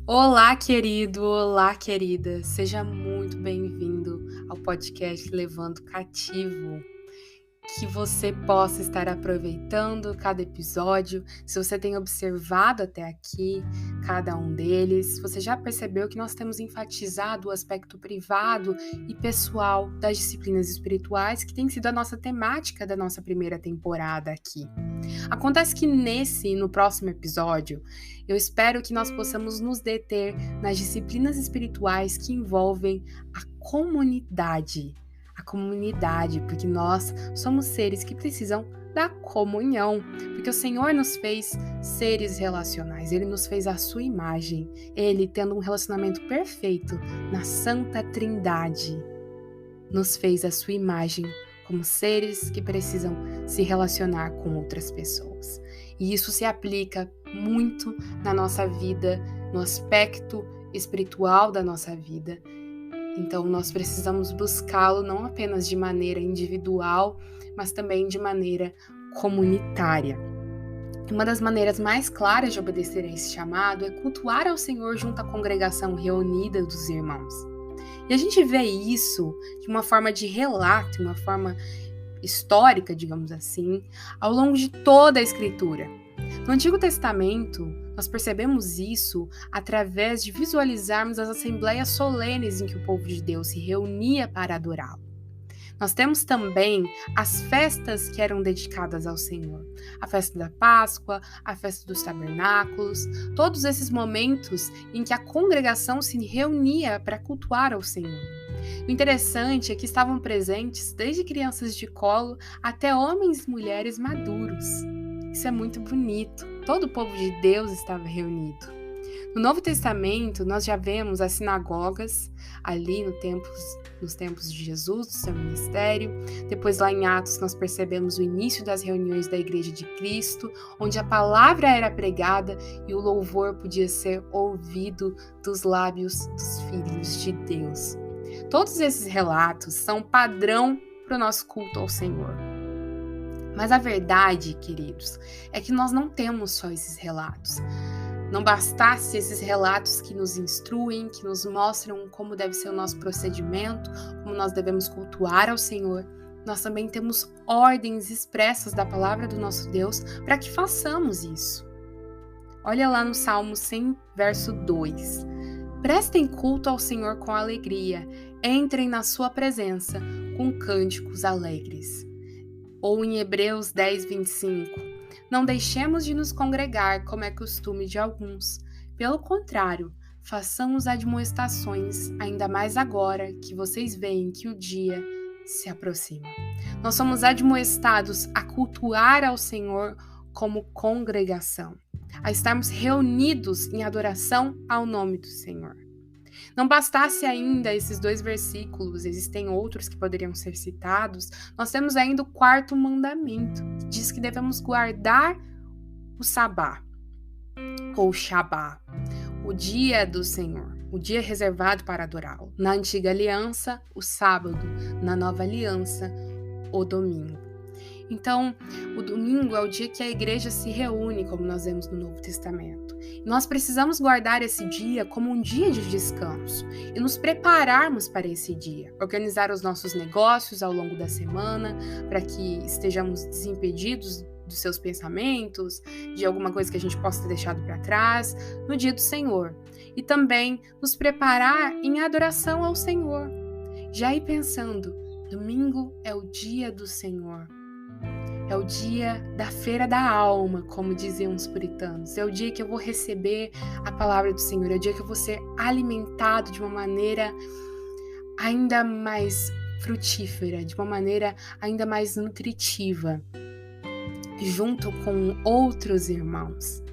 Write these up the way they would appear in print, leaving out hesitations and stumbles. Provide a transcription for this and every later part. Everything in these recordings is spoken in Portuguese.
Olá, querido! Olá, querida! Seja muito bem-vindo ao podcast Levando Cativo. Que você possa estar aproveitando cada episódio. Se você tem observado até aqui cada um deles, você já percebeu que nós temos enfatizado o aspecto privado e pessoal das disciplinas espirituais, que tem sido a nossa temática da nossa primeira temporada aqui. Acontece que no próximo episódio, eu espero que nós possamos nos deter nas disciplinas espirituais que envolvem a comunidade. A comunidade, porque nós somos seres que precisam da comunhão, porque o Senhor nos fez seres relacionais, Ele nos fez à sua imagem, Ele tendo um relacionamento perfeito na Santa Trindade, nos fez à sua imagem como seres que precisam se relacionar com outras pessoas. E isso se aplica muito na nossa vida, no aspecto espiritual da nossa vida. Então, nós precisamos buscá-lo não apenas de maneira individual, mas também de maneira comunitária. Uma das maneiras mais claras de obedecer a esse chamado é cultuar ao Senhor junto à congregação reunida dos irmãos. E a gente vê isso de uma forma de relato, uma forma histórica, digamos assim, ao longo de toda a Escritura. No Antigo Testamento, nós percebemos isso através de visualizarmos as assembleias solenes em que o povo de Deus se reunia para adorá-lo. Nós temos também as festas que eram dedicadas ao Senhor. A festa da Páscoa, a festa dos tabernáculos, todos esses momentos em que a congregação se reunia para cultuar ao Senhor. O interessante é que estavam presentes desde crianças de colo até homens e mulheres maduros. Isso é muito bonito. Todo o povo de Deus estava reunido. No Novo Testamento, nós já vemos as sinagogas ali nos tempos de Jesus, do seu ministério. Depois, lá em Atos, nós percebemos o início das reuniões da Igreja de Cristo, onde a palavra era pregada e o louvor podia ser ouvido dos lábios dos filhos de Deus. Todos esses relatos são padrão para o nosso culto ao Senhor. Mas a verdade, queridos, é que nós não temos só esses relatos. Não bastasse esses relatos que nos instruem, que nos mostram como deve ser o nosso procedimento, como nós devemos cultuar ao Senhor, nós também temos ordens expressas da palavra do nosso Deus para que façamos isso. Olha lá no Salmo 100, verso 2. Prestem culto ao Senhor com alegria, entrem na sua presença com cânticos alegres. Ou em Hebreus 10, 25, não deixemos de nos congregar como é costume de alguns. Pelo contrário, façamos admoestações, ainda mais agora que vocês veem que o dia se aproxima. Nós somos admoestados a cultuar ao Senhor como congregação, a estarmos reunidos em adoração ao nome do Senhor. Não bastasse ainda esses 2 versículos, existem outros que poderiam ser citados, nós temos ainda o 4º mandamento, que diz que devemos guardar o sabá, ou shabá, o dia do Senhor, o dia reservado para adorá-lo. Na antiga aliança, o sábado, na nova aliança, o domingo. Então, o domingo é o dia que a igreja se reúne, como nós vemos no Novo Testamento. Nós precisamos guardar esse dia como um dia de descanso e nos prepararmos para esse dia. Organizar os nossos negócios ao longo da semana para que estejamos desimpedidos dos seus pensamentos, de alguma coisa que a gente possa ter deixado para trás, no dia do Senhor. E também nos preparar em adoração ao Senhor. Já ir pensando, domingo é o dia do Senhor. É o dia da feira da alma, como diziam os puritanos. É o dia que eu vou receber a palavra do Senhor. É o dia que eu vou ser alimentado de uma maneira ainda mais frutífera, de uma maneira ainda mais nutritiva, junto com outros irmãos.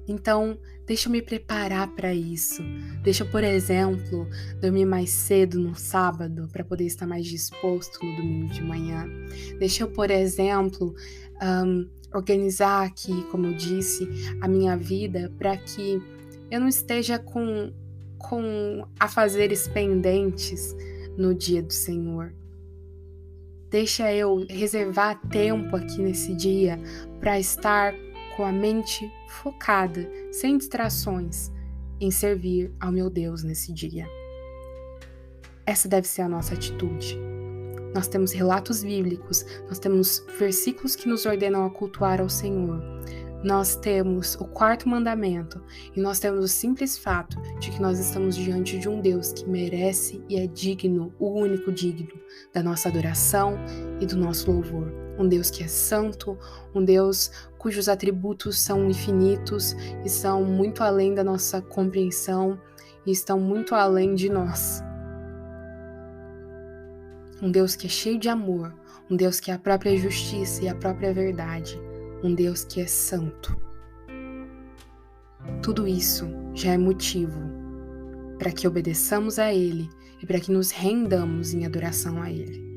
Então, deixa eu me preparar para isso. Deixa eu, por exemplo, dormir mais cedo no sábado para poder estar mais disposto no domingo de manhã. Deixa eu, por exemplo, organizar aqui, como eu disse, a minha vida para que eu não esteja com afazeres pendentes no dia do Senhor. Deixa eu reservar tempo aqui nesse dia para estar com a mente focada, sem distrações, em servir ao meu Deus nesse dia. Essa deve ser a nossa atitude. Nós temos relatos bíblicos, nós temos versículos que nos ordenam a cultuar ao Senhor. Nós temos o 4º mandamento e nós temos o simples fato de que nós estamos diante de um Deus que merece e é digno, o único digno da nossa adoração e do nosso louvor. Um Deus que é santo, um Deus cujos atributos são infinitos e são muito além da nossa compreensão e estão muito além de nós. Um Deus que é cheio de amor, um Deus que é a própria justiça e a própria verdade, um Deus que é santo. Tudo isso já é motivo para que obedeçamos a Ele e para que nos rendamos em adoração a Ele.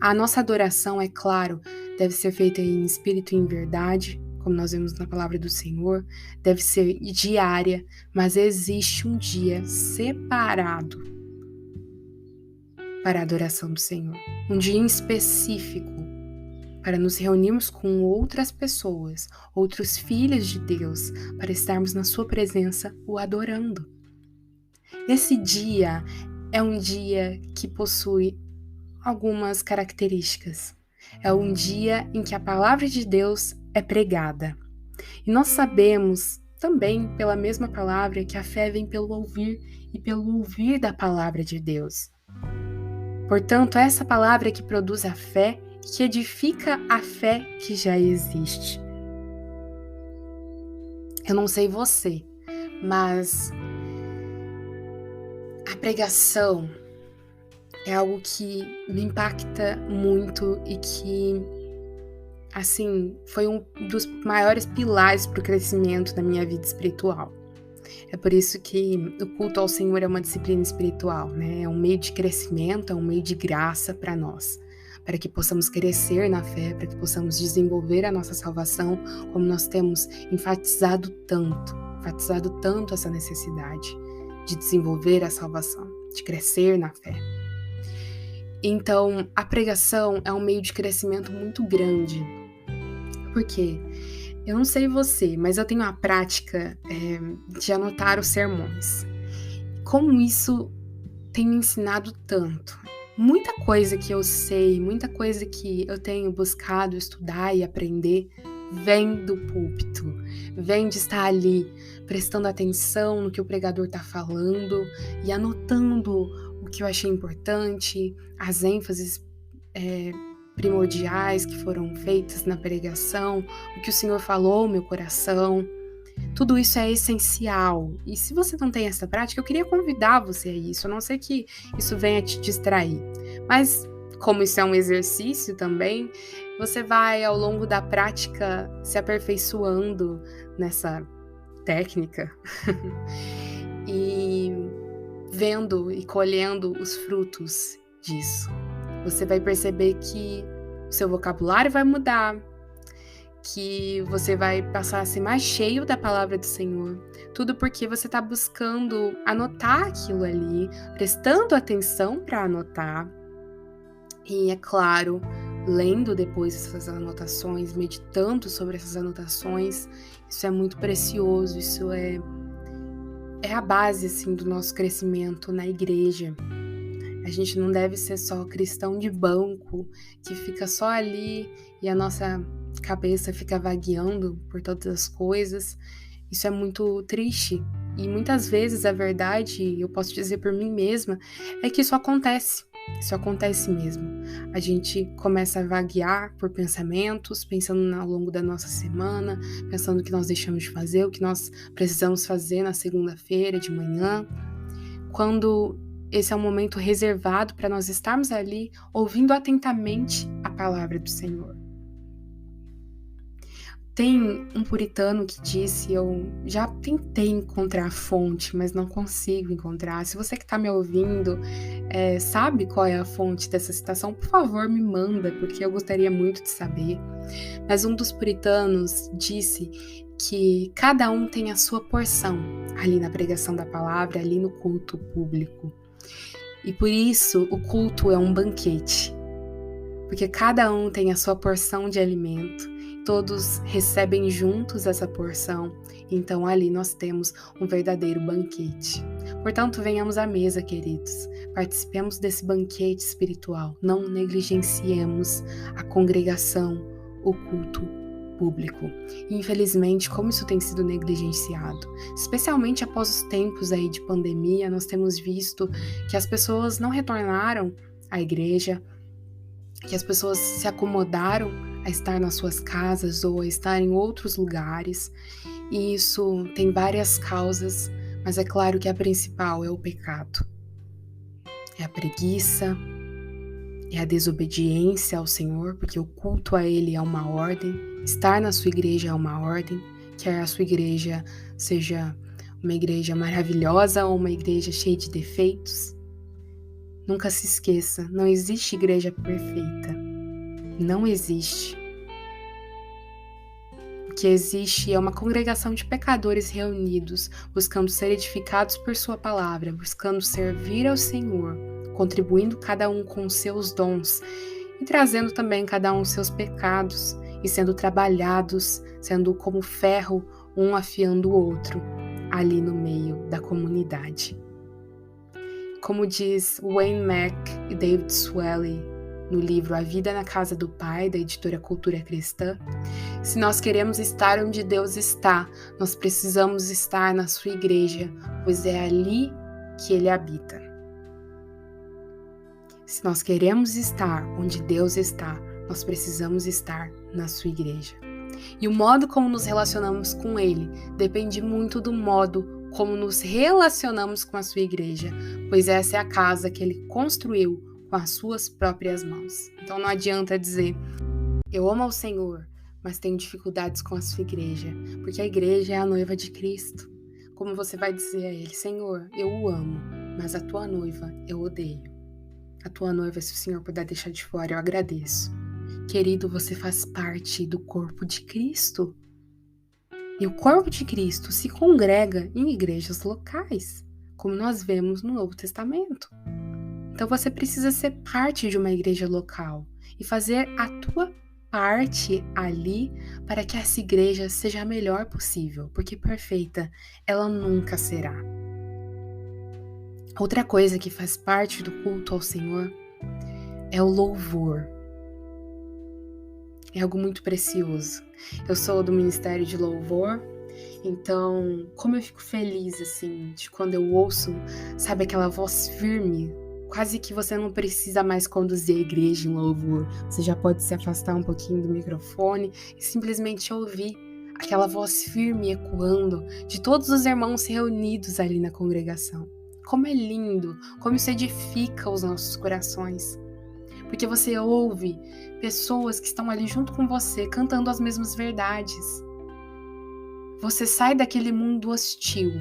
A nossa adoração, é claro, deve ser feita em espírito e em verdade, como nós vemos na palavra do Senhor, deve ser diária, mas existe um dia separado para a adoração do Senhor, um dia em específico para nos reunirmos com outras pessoas, outros filhos de Deus, para estarmos na sua presença o adorando. Esse dia é um dia que possui algumas características. É um dia em que a palavra de Deus é pregada. E nós sabemos também pela mesma palavra que a fé vem pelo ouvir e pelo ouvir da palavra de Deus. Portanto, essa palavra que produz a fé, que edifica a fé que já existe. Eu não sei você, mas a pregação é algo que me impacta muito e que, assim, foi um dos maiores pilares para o crescimento da minha vida espiritual. É por isso que o culto ao Senhor é uma disciplina espiritual, né? É um meio de crescimento, é um meio de graça para nós, para que possamos crescer na fé, para que possamos desenvolver a nossa salvação, como nós temos enfatizado tanto essa necessidade de desenvolver a salvação, de crescer na fé. Então, a pregação é um meio de crescimento muito grande. Por quê? Eu não sei você, mas eu tenho a prática de anotar os sermões. Como isso tem me ensinado tanto. Muita coisa que eu sei, muita coisa que eu tenho buscado estudar e aprender vem do púlpito, vem de estar ali prestando atenção no que o pregador está falando e anotando o que eu achei importante, as ênfases primordiais que foram feitas na pregação, o que o Senhor falou ao meu coração. Tudo isso é essencial. E se você não tem essa prática, eu queria convidar você a isso. A não ser que isso venha te distrair. Mas, como isso é um exercício também, você vai, ao longo da prática, se aperfeiçoando nessa técnica e vendo e colhendo os frutos disso. Você vai perceber que o seu vocabulário vai mudar, que você vai passar a ser mais cheio da palavra do Senhor. Tudo porque você está buscando anotar aquilo ali, prestando atenção para anotar. E, é claro, lendo depois essas anotações, meditando sobre essas anotações. Isso é muito precioso, isso é a base assim, do nosso crescimento na igreja. A gente não deve ser só cristão de banco, que fica só ali e a nossa cabeça fica vagueando por todas as coisas. Isso é muito triste. E muitas vezes a verdade, eu posso dizer por mim mesma, é que isso acontece. Isso acontece mesmo. A gente começa a vaguear por pensamentos, pensando ao longo da nossa semana, pensando o que nós deixamos de fazer, o que nós precisamos fazer na segunda-feira de manhã, quando esse é um momento reservado para nós estarmos ali ouvindo atentamente a palavra do Senhor. Tem um puritano que disse, eu já tentei encontrar a fonte, mas não consigo encontrar. Se você que está me ouvindo sabe qual é a fonte dessa citação, por favor me manda, porque eu gostaria muito de saber. Mas um dos puritanos disse que cada um tem a sua porção ali na pregação da palavra, ali no culto público. E por isso o culto é um banquete. porque cada um tem a sua porção de alimento, todos recebem juntos essa porção, então ali nós temos um verdadeiro banquete. Portanto, venhamos à mesa, queridos, participemos desse banquete espiritual, não negligenciemos a congregação, o culto público. E, infelizmente, como isso tem sido negligenciado, especialmente após os tempos aí de pandemia, nós temos visto que as pessoas não retornaram à igreja, que as pessoas se acomodaram a estar nas suas casas ou a estar em outros lugares. E isso tem várias causas, mas é claro que a principal é o pecado. É a preguiça, é a desobediência ao Senhor, porque o culto a Ele é uma ordem, estar na sua igreja é uma ordem, quer a sua igreja seja uma igreja maravilhosa ou uma igreja cheia de defeitos. Nunca se esqueça, não existe igreja perfeita. Não existe. O que existe é uma congregação de pecadores reunidos, buscando ser edificados por sua palavra, buscando servir ao Senhor, contribuindo cada um com seus dons e trazendo também cada um seus pecados e sendo trabalhados, sendo como ferro, um afiando o outro, ali no meio da comunidade. Como diz Wayne Mack e David Swelly no livro A Vida na Casa do Pai, da editora Cultura Cristã, se nós queremos estar onde Deus está, nós precisamos estar na sua igreja, pois é ali que Ele habita. Se nós queremos estar onde Deus está, nós precisamos estar na sua igreja. E o modo como nos relacionamos com Ele depende muito do modo como nos relacionamos com a sua igreja, pois essa é a casa que Ele construiu com as suas próprias mãos. Então não adianta dizer, eu amo ao Senhor, mas tenho dificuldades com a sua igreja, porque a igreja é a noiva de Cristo. Como você vai dizer a Ele, Senhor, eu o amo, mas a tua noiva eu odeio. A tua noiva, se o Senhor puder deixar de fora, eu agradeço. Querido, você faz parte do corpo de Cristo. E o corpo de Cristo se congrega em igrejas locais, como nós vemos no Novo Testamento. Então você precisa ser parte de uma igreja local e fazer a tua parte ali para que essa igreja seja a melhor possível, porque perfeita ela nunca será. Outra coisa que faz parte do culto ao Senhor é o louvor. É algo muito precioso. Eu sou do Ministério de Louvor, então como eu fico feliz assim de quando eu ouço, sabe, aquela voz firme, quase que você não precisa mais conduzir a igreja em louvor. Você já pode se afastar um pouquinho do microfone e simplesmente ouvir aquela voz firme ecoando de todos os irmãos reunidos ali na congregação. Como é lindo, como isso edifica os nossos corações. Porque você ouve pessoas que estão ali junto com você, cantando as mesmas verdades. Você sai daquele mundo hostil,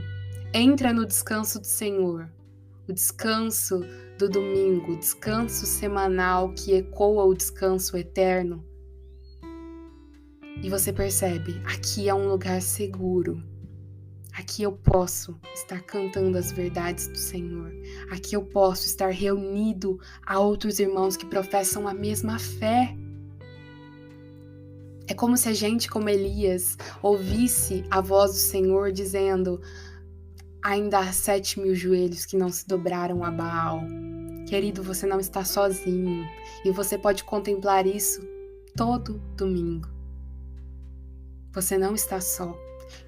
entra no descanso do Senhor, o descanso do domingo, o descanso semanal que ecoa o descanso eterno. E você percebe, aqui é um lugar seguro. Aqui eu posso estar cantando as verdades do Senhor. Aqui eu posso estar reunido a outros irmãos que professam a mesma fé. É como se a gente, como Elias, ouvisse a voz do Senhor dizendo: ainda há 7.000 joelhos que não se dobraram a Baal. Querido, você não está sozinho e você pode contemplar isso todo domingo. Você não está só.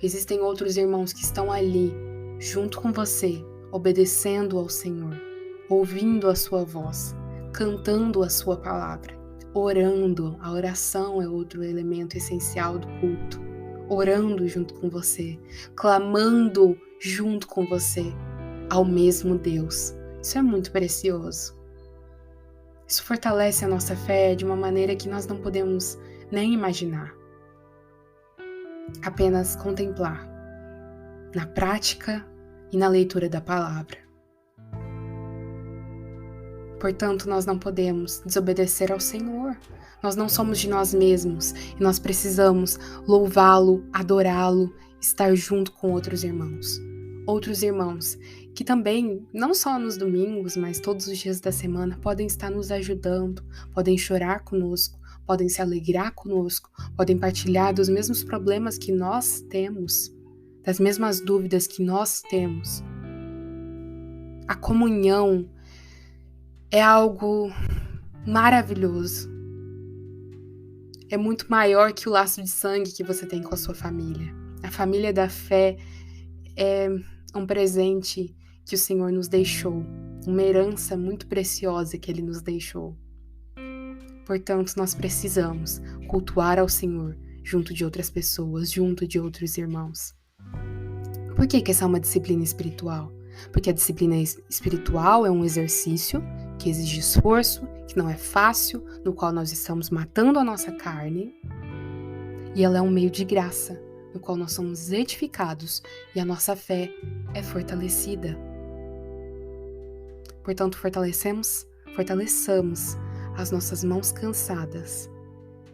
Existem outros irmãos que estão ali, junto com você, obedecendo ao Senhor, ouvindo a sua voz, cantando a sua palavra, orando. A oração é outro elemento essencial do culto. Orando junto com você, clamando junto com você ao mesmo Deus. Isso é muito precioso. Isso fortalece a nossa fé de uma maneira que nós não podemos nem imaginar. Apenas contemplar, na prática e na leitura da palavra. Portanto, nós não podemos desobedecer ao Senhor. Nós não somos de nós mesmos e nós precisamos louvá-lo, adorá-lo, estar junto com outros irmãos. Outros irmãos que também, não só nos domingos, mas todos os dias da semana, podem estar nos ajudando, podem chorar conosco, podem se alegrar conosco, podem partilhar dos mesmos problemas que nós temos, das mesmas dúvidas que nós temos. A comunhão é algo maravilhoso. É muito maior que o laço de sangue que você tem com a sua família. A família da fé é um presente que o Senhor nos deixou, uma herança muito preciosa que Ele nos deixou. Portanto, nós precisamos cultuar ao Senhor junto de outras pessoas, junto de outros irmãos. Por que essa é uma disciplina espiritual? Porque a disciplina espiritual é um exercício que exige esforço, que não é fácil, no qual nós estamos matando a nossa carne, e ela é um meio de graça, no qual nós somos edificados e a nossa fé é fortalecida. Portanto, fortaleçamos as nossas mãos cansadas,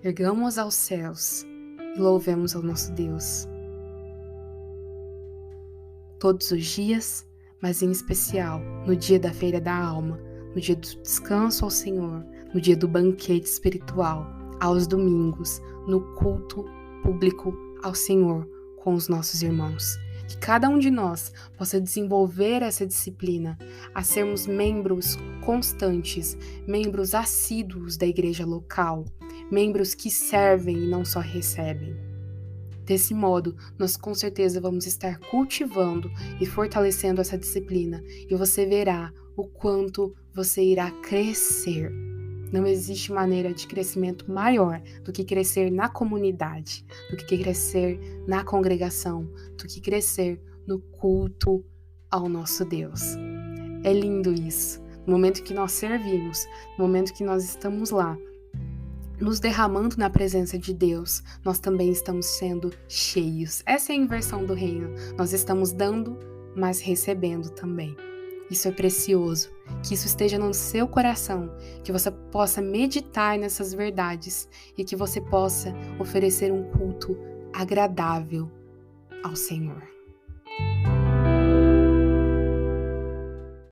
ergamos aos céus e louvemos ao nosso Deus. Todos os dias, mas em especial no dia da feira da alma, no dia do descanso ao Senhor, no dia do banquete espiritual, aos domingos, no culto público ao Senhor com os nossos irmãos. Que cada um de nós possa desenvolver essa disciplina, a sermos membros constantes, membros assíduos da igreja local, membros que servem e não só recebem. Desse modo, nós com certeza vamos estar cultivando e fortalecendo essa disciplina e você verá o quanto você irá crescer. Não existe maneira de crescimento maior do que crescer na comunidade, do que crescer na congregação, do que crescer no culto ao nosso Deus. É lindo isso. No momento que nós servimos, no momento que nós estamos lá, nos derramando na presença de Deus, nós também estamos sendo cheios. Essa é a inversão do reino. Nós estamos dando, mas recebendo também. Isso é precioso. Que isso esteja no seu coração, que você possa meditar nessas verdades e que você possa oferecer um culto agradável ao Senhor.